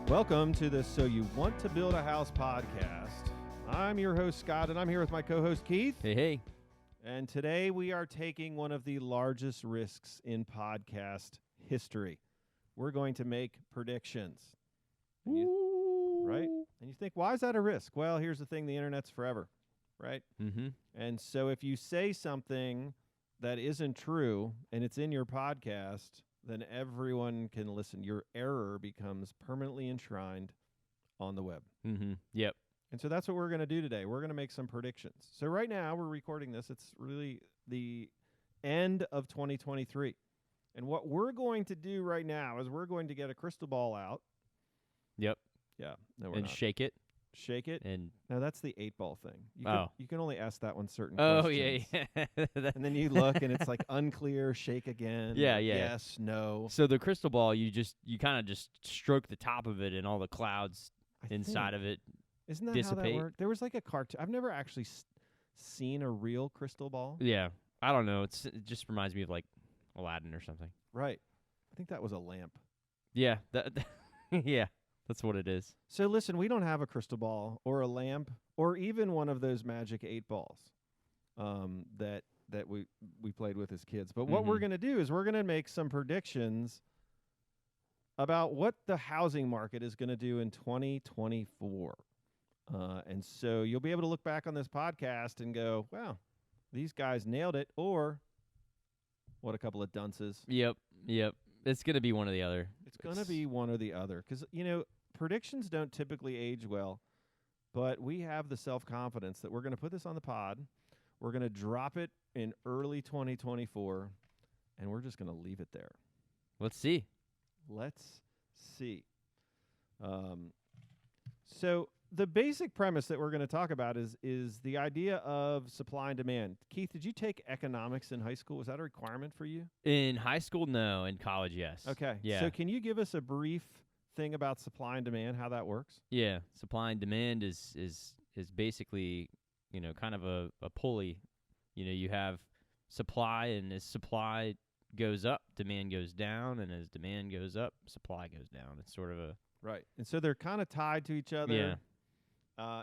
Welcome to the So You Want to Build a House podcast. I'm your host, Scott, and I'm here with my co-host, Keith. Hey, hey. And today we are taking one of the largest risks in podcast history. We're going to make predictions. Right? And you think, why is that a risk? Well, here's the thing. The internet's forever, right? Mm-hmm. And so if you say something that isn't true and it's in your podcast, then everyone can listen. Your error becomes permanently enshrined on the web. Mm-hmm. Yep. And so that's what we're going to do today. We're going to make some predictions. So right now we're recording this. It's really the end of 2023. And what we're going to do right now is we're going to get a crystal ball out. Yep. Yeah. No, we're And not. shake it. Shake it. And No, that's the 8-ball thing. You can only ask that one certain oh, questions. yeah. And then you look and it's like unclear, shake again. Yeah, yeah. Yes, no. So the crystal ball, you kind of just stroke the top of it, and all the clouds inside of it Isn't that dissipate. how that worked? There was like a cartoon. I've never actually seen a real crystal ball. Yeah. I don't know. It just reminds me of like Aladdin or something. Right. I think that was a lamp. Yeah. Yeah. That's what it is. So listen, we don't have a crystal ball or a lamp or even one of those magic 8 balls that we played with as kids. But what we're going to do is we're going to make some predictions about what the housing market is going to do in 2024. And so you'll be able to look back on this podcast and go, wow, these guys nailed it, or what a couple of dunces. Yep. It's going to be one or the other. It's going to be one or the other because, predictions don't typically age well, but we have the self-confidence that we're going to put this on the pod. We're going to drop it in early 2024, and we're just going to leave it there. Let's see. So the basic premise that we're going to talk about is the idea of supply and demand. Keith, did you take economics in high school? Was that a requirement for you? In high school, no. In college, yes. Okay. Yeah. So can you give us a brief thing about supply and demand, how that works? Yeah, supply and demand is basically, kind of a pulley. You have supply, and as supply goes up, demand goes down, and as demand goes up, supply goes down. It's sort of a right. And so they're kind of tied to each other. Yeah.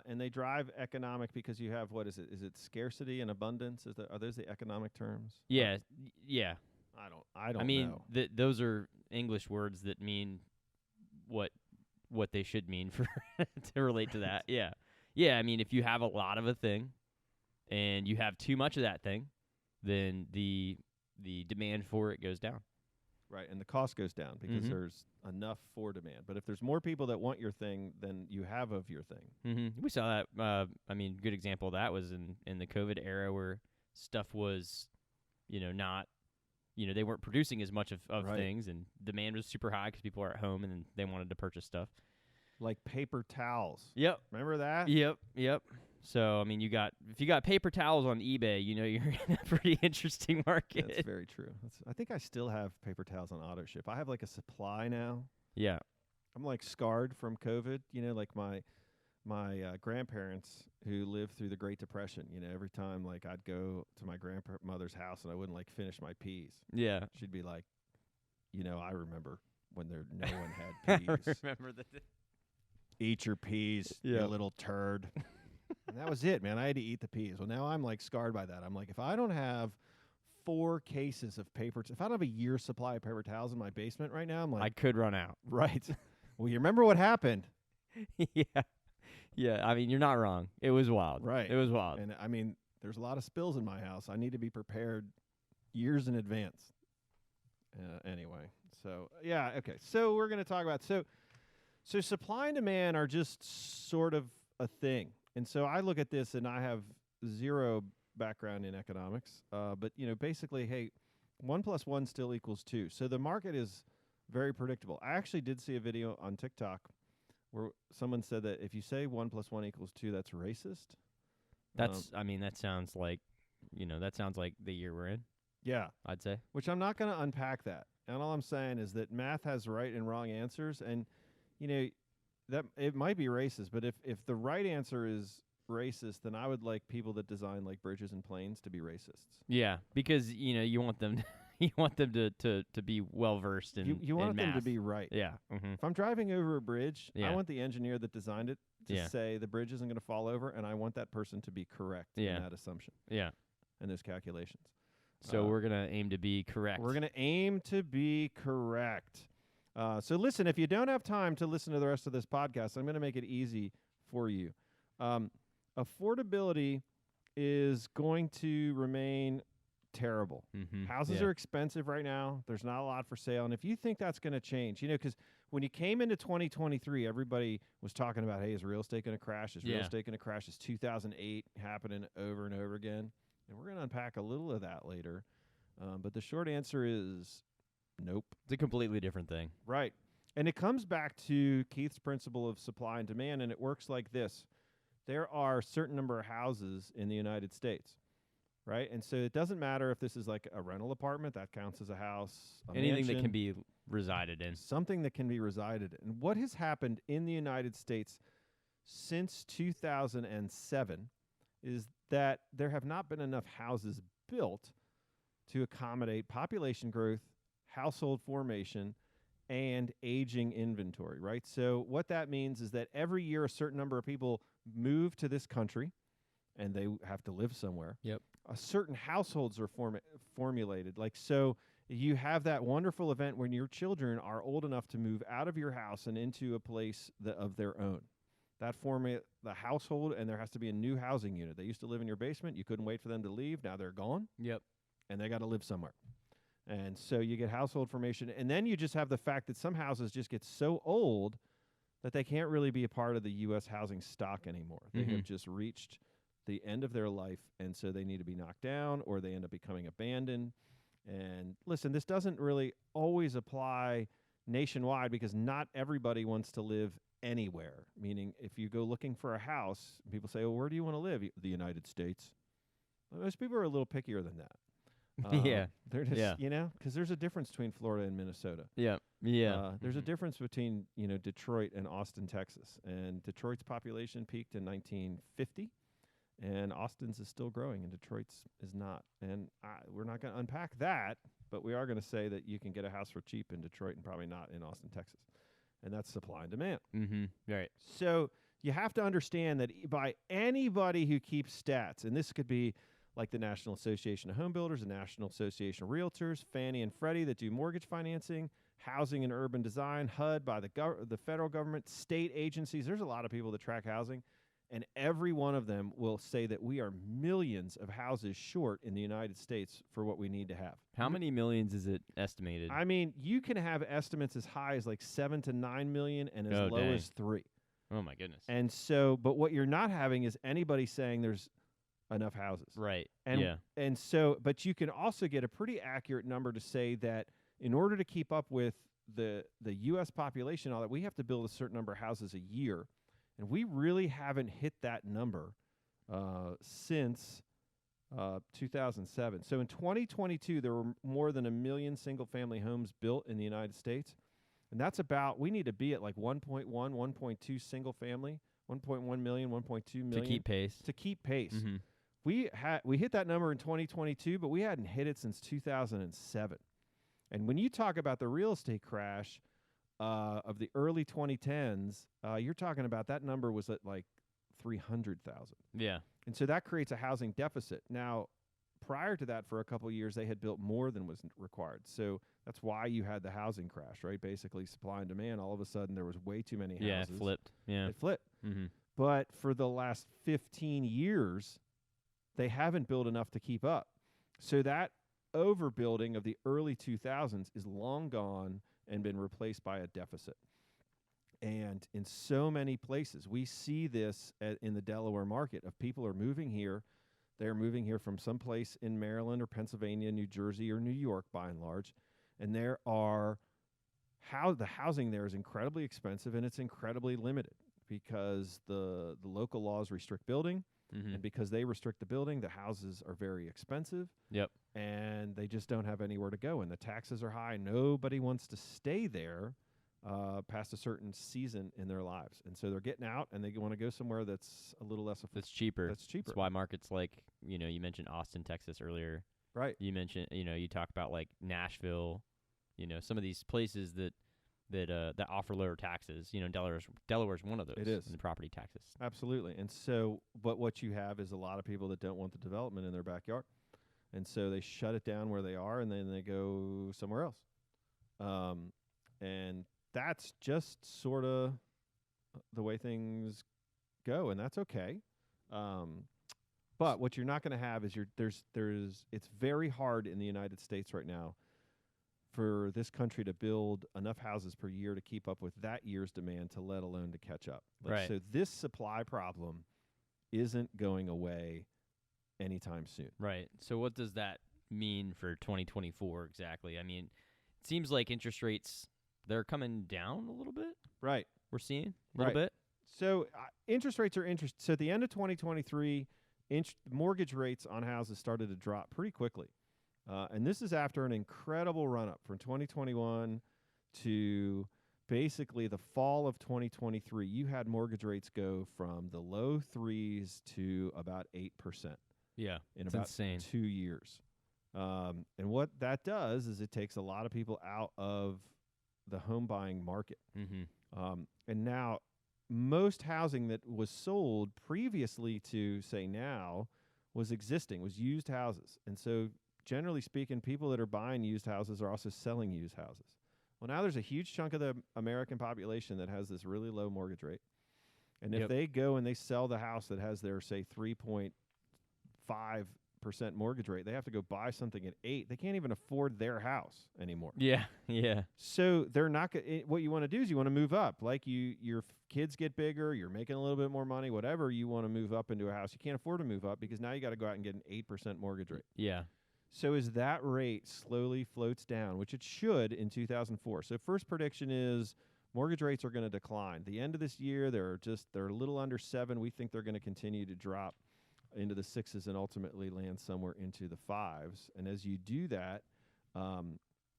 And they drive economic because you have, what is it? Is it scarcity and abundance? Are those the economic terms? Yeah, yeah. I don't I mean, know. Those are English words that mean what they should mean for to relate to that. Yeah. Yeah, I mean, if you have a lot of a thing and you have too much of that thing, then the demand for it goes down. Right, and the cost goes down because there's enough for demand. But if there's more people that want your thing than you have of your thing. Mm-hmm. We saw that. Good example of that was in the COVID era where stuff was, not, they weren't producing as much of right. things, and demand was super high because people are at home and they wanted to purchase stuff. Like paper towels. Yep. Remember that? Yep. So, if you got paper towels on eBay, you're in a pretty interesting market. That's very true. I think I still have paper towels on auto ship. I have like a supply now. Yeah. I'm like scarred from COVID. Like my grandparents who lived through the Great Depression. Every time like I'd go to my grandmother's house and I wouldn't like finish my peas. Yeah. She'd be like, I remember when no one had peas. I remember that. Eat your peas, you little turd. And that was it, man. I had to eat the peas. Well, now I'm like scarred by that. I'm like, if I don't have 4 cases of if I don't have a year's supply of paper towels in my basement right now, I'm like, I could run out. Right. Well, you remember what happened? Yeah. Yeah. You're not wrong. It was wild. Right. It was wild. And there's a lot of spills in my house. I need to be prepared years in advance. Anyway. So, yeah. Okay. So we're going to talk about, so supply and demand are just sort of a thing. And so I look at this and I have zero background in economics. But, basically, hey, 1 + 1 still equals 2. So the market is very predictable. I actually did see a video on TikTok where someone said that if you say 1 + 1 = 2, that's racist. That sounds like, that sounds like the year we're in. Yeah. I'd say. Which I'm not going to unpack that. And all I'm saying is that math has right and wrong answers. And, that it might be racist, but if the right answer is racist, then I would like people that design like bridges and planes to be racists. Yeah, because you want them you want them to be well versed in you want in them to math. be right. Yeah. Mm-hmm. If I'm driving over a bridge, I Yeah. want the engineer that designed it to Yeah. say the bridge isn't going to fall over, and I want that person to be correct Yeah. in that assumption Yeah. and those calculations. So we're gonna aim to be correct. We're going to aim to be correct. So listen, if you don't have time to listen to the rest of this podcast, I'm going to make it easy for you. Affordability is going to remain terrible. Mm-hmm. Houses are expensive right now. There's not a lot for sale. And if you think that's going to change, because when you came into 2023, everybody was talking about, hey, is real estate going to crash? Is real estate going to crash? Is 2008 happening over and over again? And we're going to unpack a little of that later. But the short answer is nope. It's a completely different thing. Right. And it comes back to Keith's principle of supply and demand, and it works like this. There are a certain number of houses in the United States, right? And so it doesn't matter if this is like a rental apartment, that counts as a house, Anything mansion, that can be resided in. something that can be resided in. And what has happened in the United States since 2007 is that there have not been enough houses built to accommodate population growth, household formation, and aging inventory, right? So what that means is that every year a certain number of people move to this country, and they have to live somewhere. Yep. Certain households are formulated. Like, so you have that wonderful event when your children are old enough to move out of your house and into a place of their own. That the household, and there has to be a new housing unit. They used to live in your basement. You couldn't wait for them to leave. Now they're gone. Yep. And they got to live somewhere. And so you get household formation. And then you just have the fact that some houses just get so old that they can't really be a part of the U.S. housing stock anymore. They have just reached the end of their life, and so they need to be knocked down, or they end up becoming abandoned. And listen, this doesn't really always apply nationwide because not everybody wants to live anywhere. Meaning, if you go looking for a house, people say, well, where do you want to live? The United States. Most people are a little pickier than that. Yeah. They're just, because there's a difference between Florida and Minnesota. Yeah. Yeah. There's a difference between, Detroit and Austin, Texas. And Detroit's population peaked in 1950, and Austin's is still growing, and Detroit's is not. And we're not going to unpack that, but we are going to say that you can get a house for cheap in Detroit and probably not in Austin, Texas. And that's supply and demand. Mm-hmm. Right. So you have to understand that by anybody who keeps stats, and this could be like the National Association of Home Builders, the National Association of Realtors, Fannie and Freddie that do mortgage financing, Housing and Urban Design, HUD by the federal government, state agencies. There's a lot of people that track housing, and every one of them will say that we are millions of houses short in the United States for what we need to have. How many millions is it estimated? I mean, you can have estimates as high as like 7 to 9 million and as low as 3. Oh, my goodness. And so, but what you're not having is anybody saying there's enough houses. Right. And so, but you can also get a pretty accurate number to say that in order to keep up with the U.S. population, all that, we have to build a certain number of houses a year. And we really haven't hit that number since 2007. So in 2022, there were more than 1 million single-family homes built in the United States. And that's we need to be at like 1.1, 1.2 single-family, 1.1 million, 1.2 million. To keep pace. To keep pace. Mm-hmm. We hit that number in 2022, but we hadn't hit it since 2007. And when you talk about the real estate crash of the early 2010s, you're talking about that number was at like 300,000. Yeah. And so that creates a housing deficit. Now, prior to that, for a couple of years, they had built more than was required. So that's why you had the housing crash, right? Basically, supply and demand. All of a sudden, there was way too many houses. Yeah, it flipped. Yeah. It flipped. Mm-hmm. But for the last 15 years, they haven't built enough to keep up. So that overbuilding of the early 2000s is long gone and been replaced by a deficit. And in so many places, we see this in the Delaware market of people are moving here. They're moving here from someplace in Maryland or Pennsylvania, New Jersey, or New York by and large. And there are the housing there is incredibly expensive, and it's incredibly limited because the local laws restrict building. Mm-hmm. And because they restrict the building, the houses are very expensive. Yep. And they just don't have anywhere to go. And the taxes are high. Nobody wants to stay there past a certain season in their lives. And so they're getting out, and they want to go somewhere that's a little less That's cheaper. That's cheaper. That's why markets like, you mentioned Austin, Texas earlier. Right. You mentioned, you talk about like Nashville, some of these places that offer lower taxes. Delaware's one of those. It is. In the property taxes. Absolutely. And so, but what you have is a lot of people that don't want the development in their backyard. And so they shut it down where they are, and then they go somewhere else. And that's just sort of the way things go, and that's okay. But what you're not going to have is it's very hard in the United States right now for this country to build enough houses per year to keep up with that year's demand, to let alone to catch up. Right. So this supply problem isn't going away anytime soon. Right. So what does that mean for 2024 exactly? I mean, it seems like interest rates, they're coming down a little bit. Right. We're seeing a little bit. So interest rates are So at the end of 2023, mortgage rates on houses started to drop pretty quickly. And this is after an incredible run-up from 2021 to basically the fall of 2023. You had mortgage rates go from the low 3s to about 8%. Yeah, in it's about insane. 2 years. And what that does is it takes a lot of people out of the home buying market. Mm-hmm. And now most housing that was sold previously to, say, now was used houses. And so generally speaking, people that are buying used houses are also selling used houses. Well, now there's a huge chunk of the American population that has this really low mortgage rate. And if they go and they sell the house that has their, say, 3.5% mortgage rate, they have to go buy something at 8. They can't even afford their house anymore. Yeah, yeah. So they're not what you want to do is you want to move up. Like your kids get bigger, you're making a little bit more money, whatever, you want to move up into a house. You can't afford to move up because now you got to go out and get an 8% mortgage rate. Yeah. So as that rate slowly floats down, which it should in 2004. So first prediction is mortgage rates are going to decline. The end of this year, they're a little under 7. We think they're going to continue to drop into the 6s and ultimately land somewhere into the 5s. And as you do that,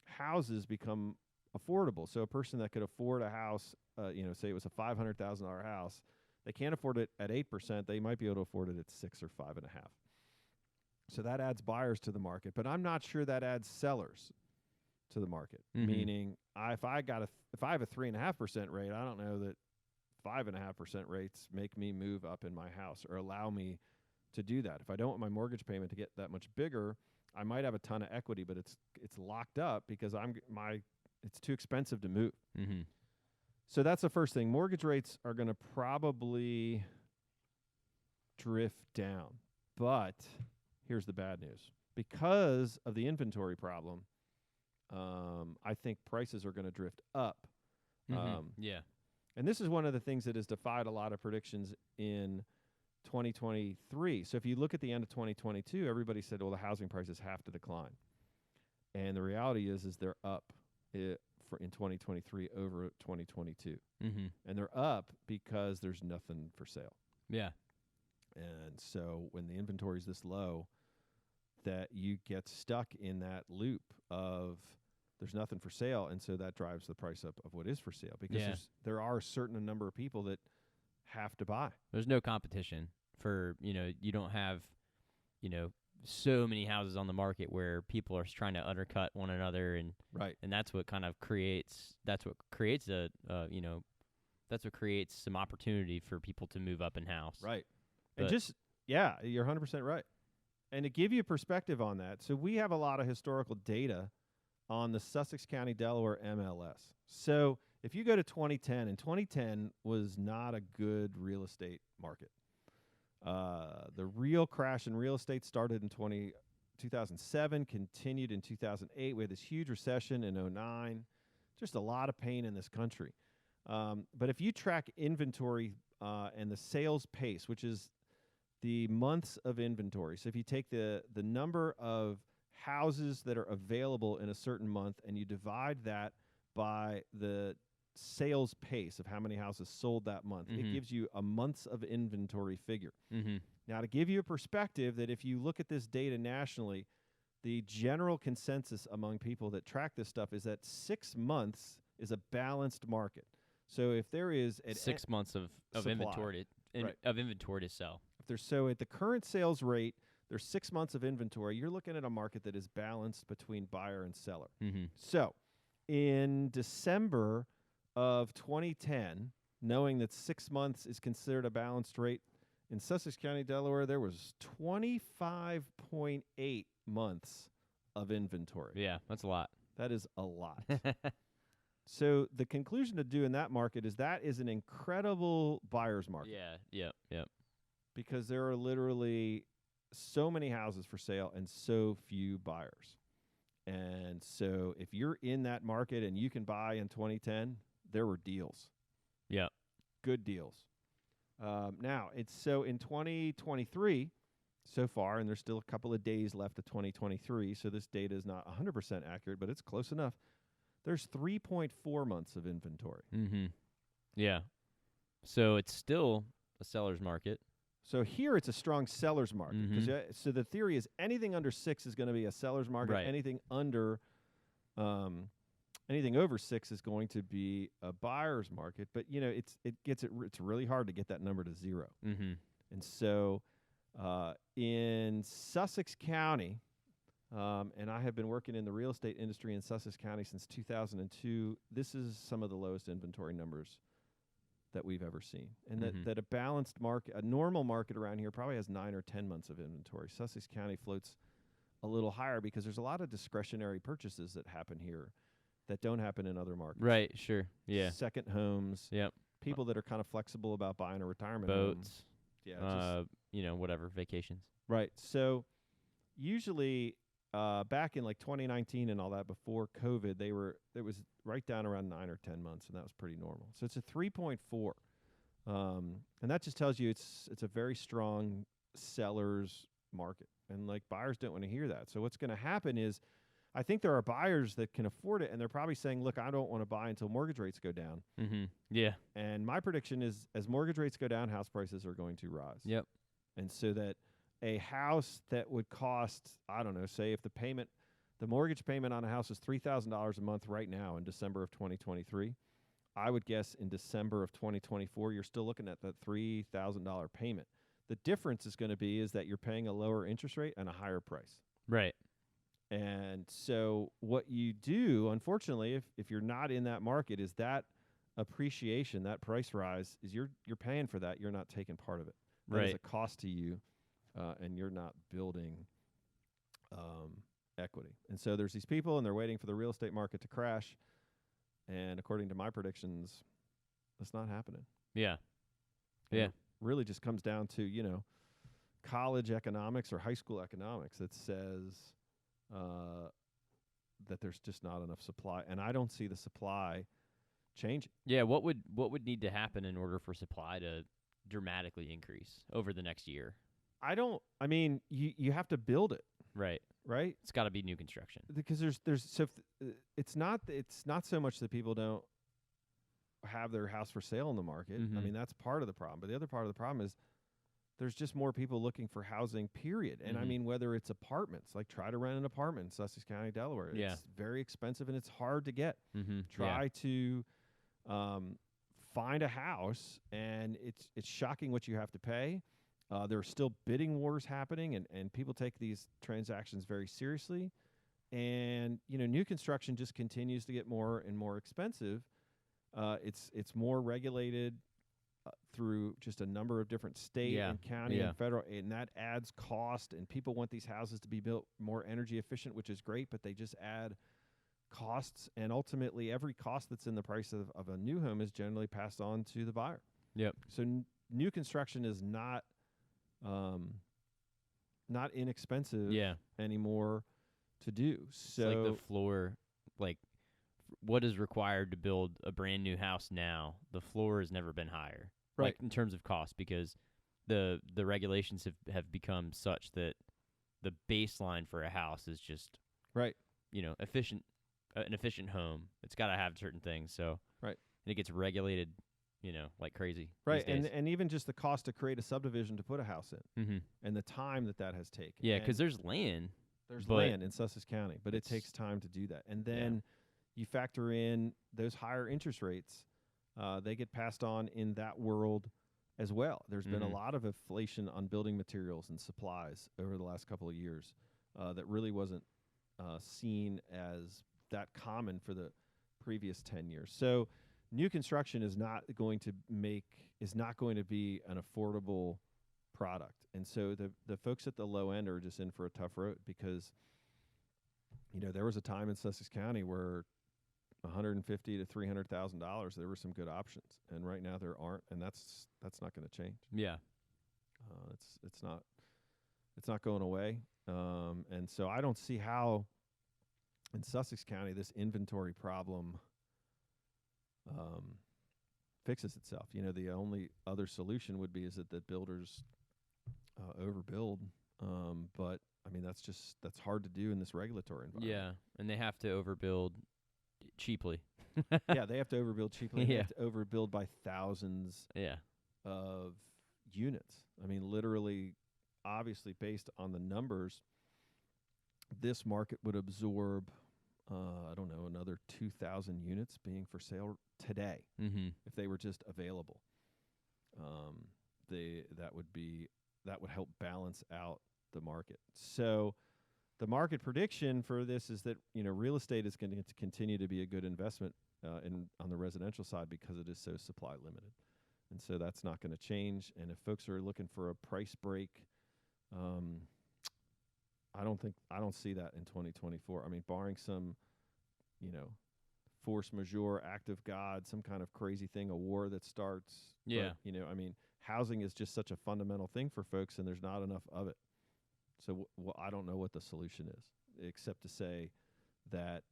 houses become affordable. So a person that could afford a house, say it was a $500,000 house, they can't afford it at 8%. They might be able to afford it at 6 or 5.5. So that adds buyers to the market, but I'm not sure that adds sellers to the market. Mm-hmm. Meaning, if I have a 3.5% rate, I don't know that 5.5% rates make me move up in my house or allow me to do that. If I don't want my mortgage payment to get that much bigger, I might have a ton of equity, but it's locked up because it's too expensive to move. Mm-hmm. So that's the first thing. Mortgage rates are going to probably drift down, but here's the bad news. Because of the inventory problem, I think prices are going to drift up. Mm-hmm. Yeah. And this is one of the things that has defied a lot of predictions in 2023. So if you look at the end of 2022, everybody said, well, the housing prices have to decline. And the reality is they're up in 2023 over 2022. Mm-hmm. And they're up because there's nothing for sale. Yeah. And so when the inventory is this low, that you get stuck in that loop of there's nothing for sale, and so that drives the price up of what is for sale because there are a certain number of people that have to buy. There's no competition for, you don't have, so many houses on the market where people are trying to undercut one another, and right. And that's what kind of creates some opportunity for people to move up in house. Right. And you're 100% right. And to give you perspective on that, so we have a lot of historical data on the Sussex County, Delaware MLS. So if you go to 2010, and 2010 was not a good real estate market. The real crash in real estate started in 2007, continued in 2008. We had this huge recession in 2009. Just a lot of pain in this country. But if you track inventory and the sales pace, which is the months of inventory. So if you take the number of houses that are available in a certain month and you divide that by the sales pace of how many houses sold that month, mm-hmm. it gives you a months of inventory figure. Mm-hmm. Now, to give you a perspective that if you look at this data nationally, the general consensus among people that track this stuff is that 6 months is a balanced market. So if there is 6 months of supply, inventory of inventory to sell. If there's at the current sales rate, there's 6 months of inventory. You're looking at a market that is balanced between buyer and seller. Mm-hmm. So in December of 2010, knowing that 6 months is considered a balanced rate, in Sussex County, Delaware, there was 25.8 months of inventory. Yeah, that's a lot. That is a lot. So the conclusion to do in that market is that is an incredible buyer's market. Yeah, yep. Because there are literally so many houses for sale and so few buyers. And so if you're in that market and you can buy in 2010, there were deals. Yep. Good deals. Now, it's so in 2023 so far, and there's still a couple of days left of 2023, so this data is not 100% accurate, but it's close enough. There's 3.4 months of inventory. Mm-hmm. Yeah. So it's still a seller's market. So here it's a strong seller's market. Mm-hmm. So the theory is anything under 6 is going to be a seller's market. Right. Anything under, anything over 6 is going to be a buyer's market. But it's really hard to get that number to 0. Mm-hmm. And so in Sussex County, and I have been working in the real estate industry in Sussex County since 2002. This is some of the lowest inventory numbers that we've ever seen. And that a balanced market, a normal market around here probably has 9 or 10 months of inventory. Sussex County floats a little higher because there's a lot of discretionary purchases that happen here that don't happen in other markets. Right, sure. Yeah. Second homes. Yep. People that are kind of flexible about buying a retirement home. Boats. Yeah. Whatever, vacations. Right. So usually back in like 2019 and all that, before COVID, it was right down around 9 or 10 months, and that was pretty normal. So it's a 3.4, and that just tells you it's a very strong seller's market, and like buyers don't want to hear that. So what's going to happen is, I think there are buyers that can afford it, and they're probably saying, "Look, I don't want to buy until mortgage rates go down." Mm-hmm. Yeah. And my prediction is, as mortgage rates go down, house prices are going to rise. Yep. And so that a house that would cost, I don't know, say if the mortgage payment on a house is $3,000 a month right now in December of 2023, I would guess in December of 2024, you're still looking at that $3,000 payment. The difference is going to be is that you're paying a lower interest rate and a higher price. Right. And so what you do, unfortunately, if you're not in that market, is that appreciation, that price rise, is you're paying for that. You're not taking part of it. That is a cost to you. And you're not building equity. And so there's these people, and they're waiting for the real estate market to crash. And according to my predictions, that's not happening. Yeah. And Yeah. it really just comes down to, college economics or high school economics that says that there's just not enough supply. And I don't see the supply changing. Yeah, what would need to happen in order for supply to dramatically increase over the next year? You have to build it, right? Right. It's got to be new construction Because it's not so much that people don't have their house for sale in the market. Mm-hmm. I mean, that's part of the problem. But the other part of the problem is there's just more people looking for housing, period. And I mean, whether it's apartments, like try to rent an apartment in Sussex County, Delaware. Yeah. It's very expensive and it's hard to get. Mm-hmm. Try to find a house, and it's shocking what you have to pay. There are still bidding wars happening, and people take these transactions very seriously. And, new construction just continues to get more and more expensive. It's more regulated through just a number of different state and county and federal, and that adds cost. And people want these houses to be built more energy efficient, which is great, but they just add costs. And ultimately, every cost that's in the price of a new home is generally passed on to the buyer. Yep. So new construction is not inexpensive anymore to do. So it's like the floor, what is required to build a brand new house now, the floor has never been higher. Right. Like in terms of cost, because the regulations have become such that the baseline for a house is just right. Efficient, an efficient home. It's got to have certain things. So right. And it gets regulated, like crazy. Right. These days. And even just the cost to create a subdivision to put a house in, mm-hmm. and the time that has taken. Yeah, because there's land. There's land in Sussex County, but it takes time to do that. And then you factor in those higher interest rates. They get passed on in that world as well. There's been a Mhm. lot of inflation on building materials and supplies over the last couple of years that really wasn't seen as that common for the previous 10 years. So new construction is not going to be an affordable product. And so the folks at the low end are just in for a tough road because there was a time in Sussex County where $150,000 to $300,000 there were some good options, and right now there aren't, and that's not going to change. Yeah. It's not going away. And so I don't see how in Sussex County this inventory problem fixes itself. The only other solution would be is that the builders overbuild. But I mean, that's hard to do in this regulatory environment. Yeah, and they have to overbuild cheaply. Yeah, they have to overbuild cheaply. And They Yeah. have to overbuild by thousands Yeah. of units. I mean, literally, obviously, based on the numbers, this market would absorb, I don't know, another 2,000 units being for sale today Mm-hmm. if they were just available. That would help balance out the market. So the market prediction for this is that real estate is going to continue to be a good investment on the residential side because it is so supply limited, and so that's not going to change. And if folks are looking for a price break, I don't see that in 2024. I mean, barring some, force majeure, act of God, some kind of crazy thing, a war that starts. Yeah. But, I mean, housing is just such a fundamental thing for folks, and there's not enough of it. So I don't know what the solution is, except to say that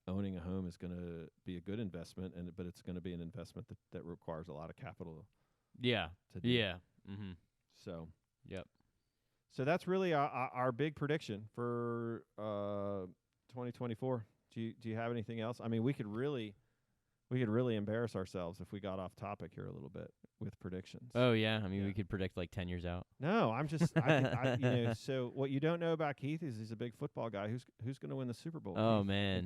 owning a home is going to be a good investment, but it's going to be an investment that requires a lot of capital Yeah. to do. Yeah. Mm-hmm. So Yep. So that's really our big prediction for 2024. Do you have anything else? I mean, we could really embarrass ourselves if we got off topic here a little bit with predictions. Oh yeah. I mean, Yeah. we could predict like 10 years out. No, I'm just so what you don't know about Keith is he's a big football guy. Who's going to win the Super Bowl? Oh Keith? man.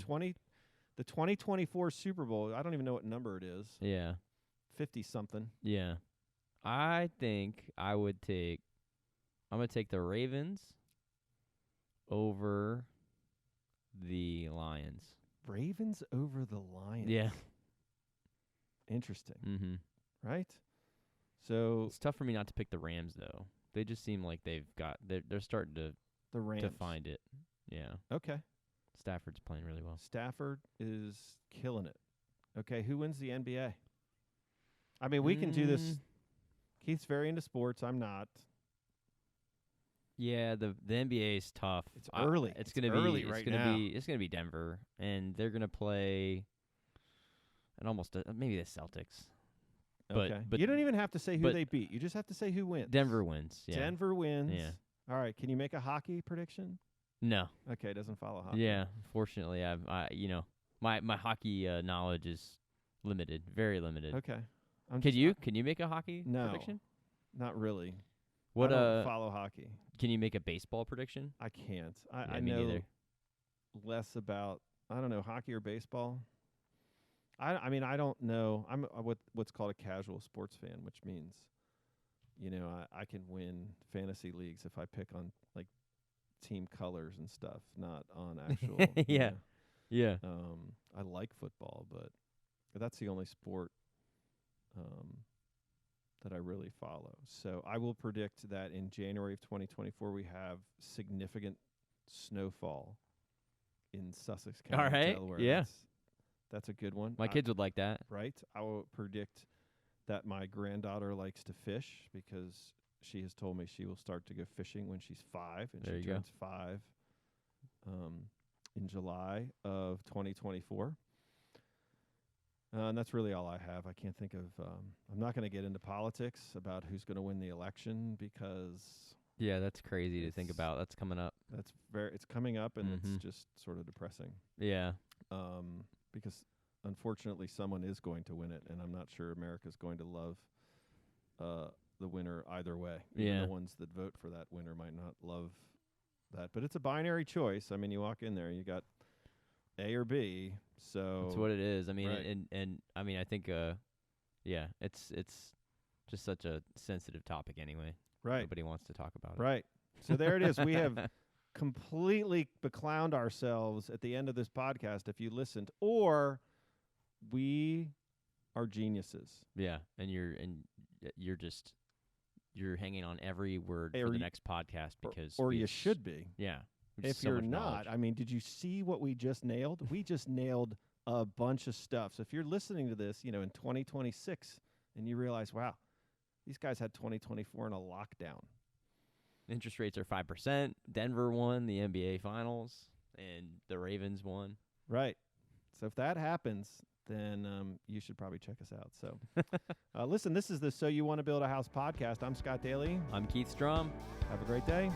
The 2024 Super Bowl. I don't even know what number it is. Yeah. 50 something. Yeah. I think I'm going to take the Ravens over the Lions. Ravens over the Lions. Yeah. Interesting. Mm-hmm. Right? So It's tough for me not to pick the Rams though. They just seem like they're starting to the Rams. find it. Yeah. Okay. Stafford's playing really well. Stafford is killing it. Okay, who wins the NBA? I mean, we can do this. Keith's very into sports. I'm not. Yeah, the NBA is tough. It's early. It's It's gonna early be right it's gonna now. be it's gonna be Denver, and they're gonna play, and almost maybe the Celtics. But- Okay. but- you don't even have to say who but- they beat. You just have to say who wins. Denver wins. Yeah. Denver wins. Yeah. All right. Can you make a hockey prediction? No. Okay, it doesn't follow hockey. Yeah. Fortunately, my hockey knowledge is limited, very limited. Okay. Can you make a hockey No. prediction? Not really. What I don't follow hockey. Can you make a baseball prediction? I can't. Yeah, I me know neither. less about, I don't know, hockey or baseball. I mean, I don't know. I'm what's called a casual sports fan, which means, I can win fantasy leagues if I pick on like team colors and stuff, not on actual. Yeah. Yeah. I like football, but that's the only sport that I really follow. So I will predict that in January of 2024 we have significant snowfall in Sussex County, All right, Delaware. yeah. That's a good one. My kids would like that. Right. I will predict that my granddaughter likes to fish because she has told me she will start to go fishing when she's 5, and There she you go. turns 5 in July of 2024. And that's really all I have. I can't think of. I'm not going to get into politics about who's going to win the election because Yeah, that's crazy to think It's- about. That's coming up. it's coming up and Mhm. it's just sort of depressing. Yeah. Because unfortunately someone is going to win it, and I'm not sure America's going to love the winner either way. Even Yeah. the ones that vote for that winner might not love that, but it's a binary choice. I mean, you walk in there, you got A or B. So That's what it is. I mean, Right. and I mean, I think, yeah, it's Just such a sensitive topic anyway. Right. Nobody wants to talk about it. Right. So there it is. We have completely beclowned ourselves at the end of this podcast if you listened, or we are geniuses. Yeah, and you're hanging on every word Or for the you- next podcast because Or you it's- should be. Yeah. If so you're much not, knowledge. I mean, did you see what we just nailed? We just nailed a bunch of stuff. So if you're listening to this, in 2026 and you realize, wow, these guys had 2024 in a lockdown. Interest rates are 5%. Denver won the NBA Finals, and the Ravens won. Right. So if that happens, then you should probably check us out. So listen, this is the So You Want to Build a House podcast. I'm Scott Daly. I'm Keith Strom. Have a great day.